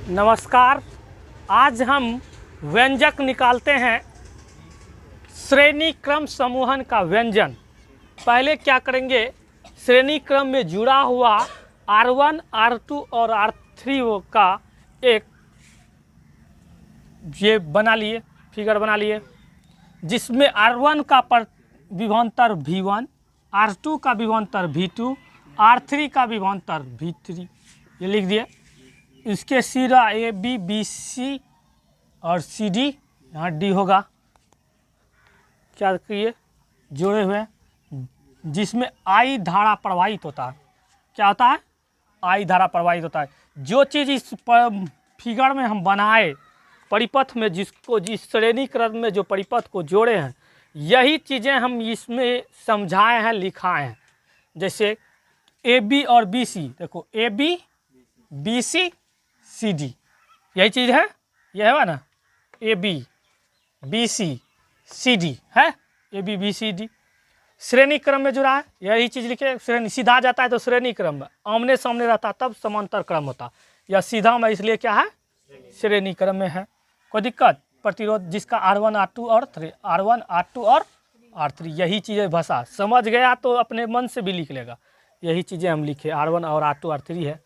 नमस्कार। आज हम व्यंजक निकालते हैं श्रेणी क्रम समूहन का व्यंजन। पहले क्या करेंगे, श्रेणी क्रम में जुड़ा हुआ R1, R2 और R3 का एक ये बना लिए, फिगर बना लिए, जिसमें R1 का विभवांतर V1, R2 का विभवांतर V2, R3 का विभवांतर V3, ये लिख दिए। इसके सिरा A, B, B, C और C, D, यहाँ D होगा। क्या किए, जोड़े हुए, जिसमें I धारा प्रवाहित होता है। क्या होता है? I धारा प्रवाहित होता है। जो चीज़ इस फिगर में हम बनाए, परिपथ में जिसको जिस श्रेणी क्रम में जो परिपथ को जोड़े हैं, यही चीज़ें हम इसमें समझाए हैं, लिखाए हैं। जैसे AB और BC, देखो AB, BC, CD, यही चीज़ है, यह है ना, AB, BC, CD है, AB, BC, D श्रेणी क्रम में जुड़ा है, यही चीज़ लिखे। श्रेणी सीधा जाता है तो श्रेणी क्रम में, आमने सामने रहता तब समांतर क्रम होता, या सीधा में इसलिए क्या है, श्रेणी क्रम में है। कोई दिक्कत? प्रतिरोध जिसका R1, R2 और R1, R2 और R3, यही चीज़ें भाषा समझ गया तो अपने मन से भी लिख लेगा। यही चीज़ें हम लिखे, R1 और R2, R3 है।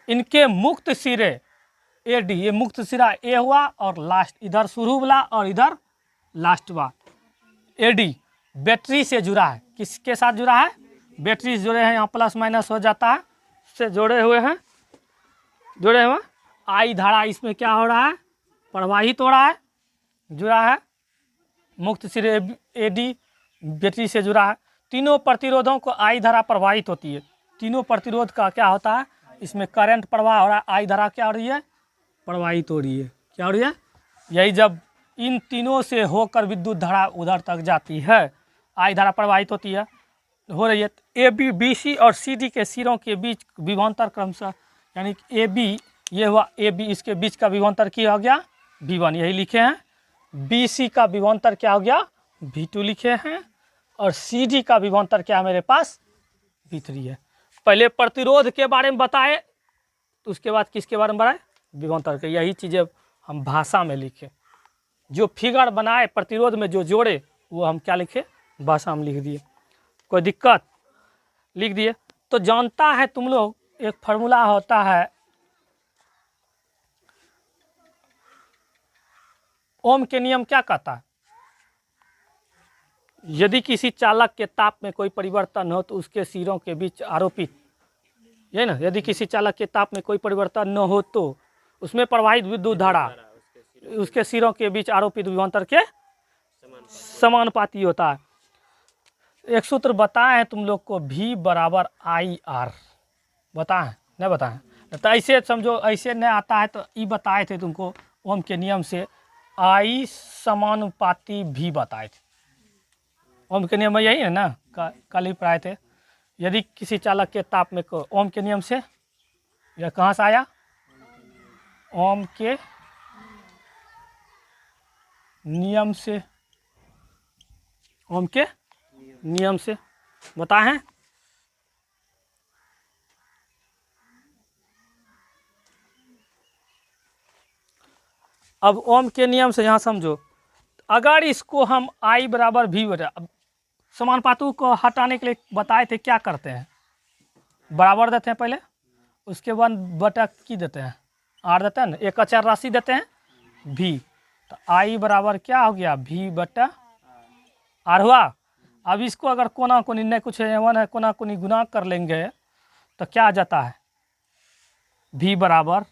इनके मुक्त सिरे AD, ये मुक्त सिरा A हुआ और लास्ट इधर शुरू वाला और इधर लास्ट वाला AD बैटरी से जुड़ा है। किसके साथ जुड़ा है? बैटरी से जुड़े हैं, यहाँ प्लस माइनस हो जाता है, से जुड़े हुए हैं, जुड़े हुए। I धारा इसमें क्या हो रहा है, प्रवाहित हो रहा है, जुड़ा है। मुक्त सिरे AD बैटरी से जुड़ा है। तीनों प्रतिरोधों को I धारा प्रवाहित होती है। तीनों प्रतिरोध का क्या होता है, इसमें करंट प्रवाह हो रहा है, I धारा क्या हो रही है, प्रवाहित हो रही है। क्या हो रही है? यही जब इन तीनों से होकर विद्युत धारा उधर तक जाती है, I धारा प्रवाहित होती है, हो रही है। AB, BC और CD के सिरों के बीच विभवांतर क्रमशः, यानी AB ये हुआ AB, इसके बीच का विभवांतर क्या हो गया, V1, यही लिखे हैं। BC का विभवांतर क्या हो गया, V2 लिखे हैं। और CD का विभवांतर क्या मेरे पास, V3 है। पहले प्रतिरोध के बारे में बताए, तो उसके बाद किसके बारे में बताए, विभवांतर के। यही चीज़ें हम भाषा में लिखे, जो फिगर बनाए प्रतिरोध में जो जोड़े, वो हम क्या लिखे, भाषा में लिख दिए। कोई दिक्कत? लिख दिए। तो जानता है तुम लोग, एक फार्मूला होता है, ओम के नियम क्या कहता है, यदि किसी चालक के ताप में कोई परिवर्तन हो तो उसके सिरों के बीच आरोपित, ये ना, यदि किसी चालक के ताप में कोई परिवर्तन न हो तो उसमें प्रवाहित विद्युत धारा उसके सिरों के बीच आरोपित विभवांतर के समानुपाती होता है। एक सूत्र बताए हैं तुम लोग को, V बराबर IR, बताएं नहीं बताएं? तो ऐसे समझो, ऐसे नहीं आता है तो ई बताए थे तुमको, ओम के नियम से I समानुपाती V बताए थे। ओम के नियम में यही है ना, कल ही पढ़ाए थे। यदि किसी चालक के ताप में को, ओम के नियम से, यह कहाँ से आया, ओम के नियम से, ओम के नियम से बताए हैं। अब ओम के नियम से यहाँ समझो, अगर इसको हम I बराबर V बराबर, समानुपातों को हटाने के लिए बताए थे, क्या करते हैं, बराबर देते हैं पहले, उसके बाद बटा की देते हैं, R देते हैं ना, एक अचर राशि देते हैं V, तो I बराबर क्या हो गया, V बटा R हुआ। अब इसको अगर कोना कोनी नहीं कुछ एवन है, कोना कोनी गुना कर लेंगे तो क्या आ जाता है, V बराबर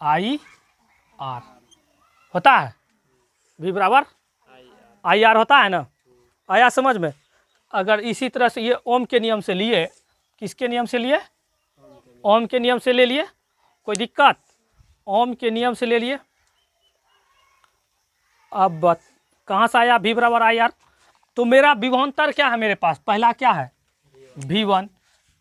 IR होता है। V बराबर IR होता है ना, आया समझ में? अगर इसी तरह से ये ओम के नियम से लिए, किसके नियम से लिए, ओम के नियम से ले लिए, कोई दिक्कत? ओम के नियम से ले लिए। अब कहाँ से आया V बराबर IR, तो मेरा विभवांतर क्या है मेरे पास, पहला क्या है, V1,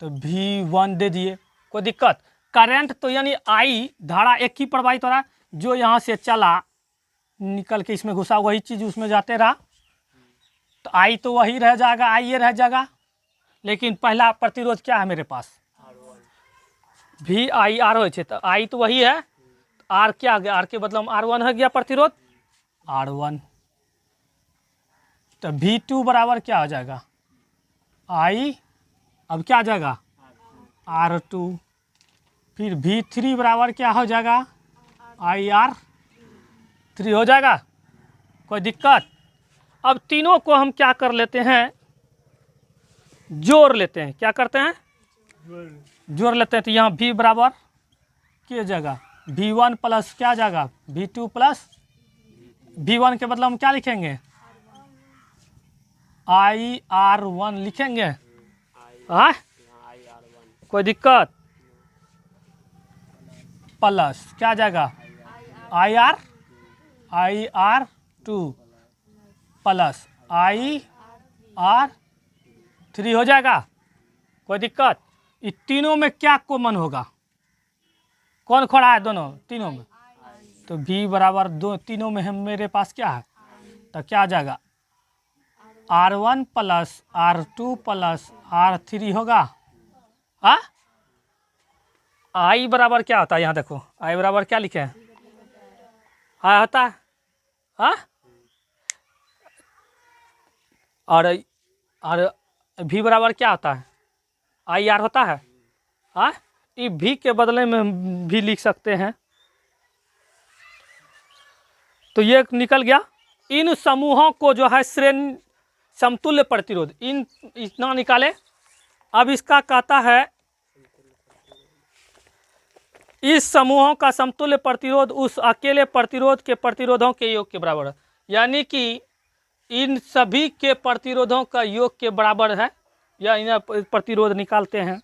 तो V1 दे दिए। कोई दिक्कत? करंट तो यानी I धारा एक ही प्रवाहित हो रहा है, जो यहाँ से चला निकल के इसमें घुसा, वही चीज़ उसमें जाते रहा, तो I तो वही रह जाएगा, I ये रह जाएगा। लेकिन पहला प्रतिरोध क्या है मेरे पास, VIR हो, तो I तो वही है, आर क्या आ गया, आर के बदले में R1 हो गया प्रतिरोध R1। तो V2 बराबर क्या हो जाएगा I, अब क्या आ जाएगा R2। फिर V3 बराबर क्या हो जाएगा IR3 हो जाएगा, कोई दिक्कत। अब तीनों को हम क्या कर लेते हैं, जोड़ लेते हैं। क्या करते हैं, जोड़ लेते हैं। तो यहाँ V बराबर क्या जाएगा V1 प्लस क्या जाएगा V2 प्लस V1 के बदले हम क्या लिखेंगे IR1 लिखेंगे। हाँ कोई दिक्कत, प्लस क्या जाएगा IR2 प्लस IR3 हो जाएगा, कोई दिक्कत। इस तीनों में क्या कॉमन होगा, कौन खड़ा है दोनों तीनों में, तो V बराबर दो तीनों में हम मेरे पास क्या है, तो क्या आ जाएगा R1 plus R2 plus R3 होगा। हाँ I बराबर क्या होता है, यहाँ देखो I बराबर क्या लिखे हैं, I होता है हाँ, और V बराबर क्या होता है IR होता है। हाँ ये V के बदले में हम भी लिख सकते हैं। तो ये निकल गया। इन समूहों को जो है श्रेणी समतुल्य प्रतिरोध, इन इतना निकाले। अब इसका कहता है इस समूहों का समतुल्य प्रतिरोध उस अकेले प्रतिरोध के प्रतिरोधों के योग के बराबर है। यानी कि इन सभी के प्रतिरोधों का योग के बराबर है, या इन प्रतिरोध निकालते हैं।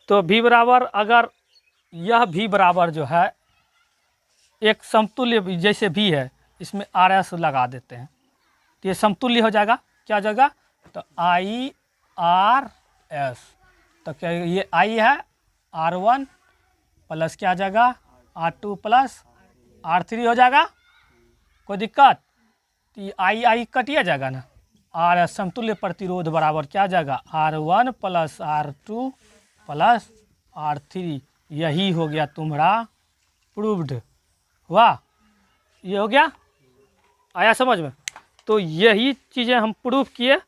तो V बराबर, अगर यह V बराबर जो है एक समतुल्य जैसे V है, इसमें RS लगा देते हैं तो ये समतुल्य हो जाएगा। क्या हो जाएगा, तो IRS, तो क्या ये I है R1 प्लस क्या आ जाएगा R2 प्लस R3 हो जाएगा, कोई दिक्कत। तो ये I कटिया जाएगा ना, RS समतुल्य प्रतिरोध बराबर क्या आ जाएगा R1 plus R2 plus R3। यही हो गया तुम्हारा प्रूव्ड। वाह, ये हो गया, आया समझ में। तो यही चीज़ें हम प्रूव किए।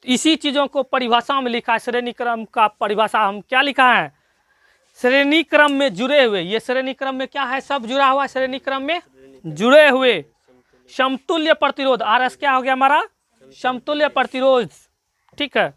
इसी चीज़ों को परिभाषा में लिखा है, श्रेणी क्रम का परिभाषा हम क्या लिखा है, श्रेणी क्रम में जुड़े हुए। ये श्रेणी क्रम में क्या है, सब जुड़ा हुआ, श्रेणी क्रम में जुड़े हुए समतुल्य प्रतिरोध। RS क्या हो गया हमारा समतुल्य प्रतिरोध, ठीक है।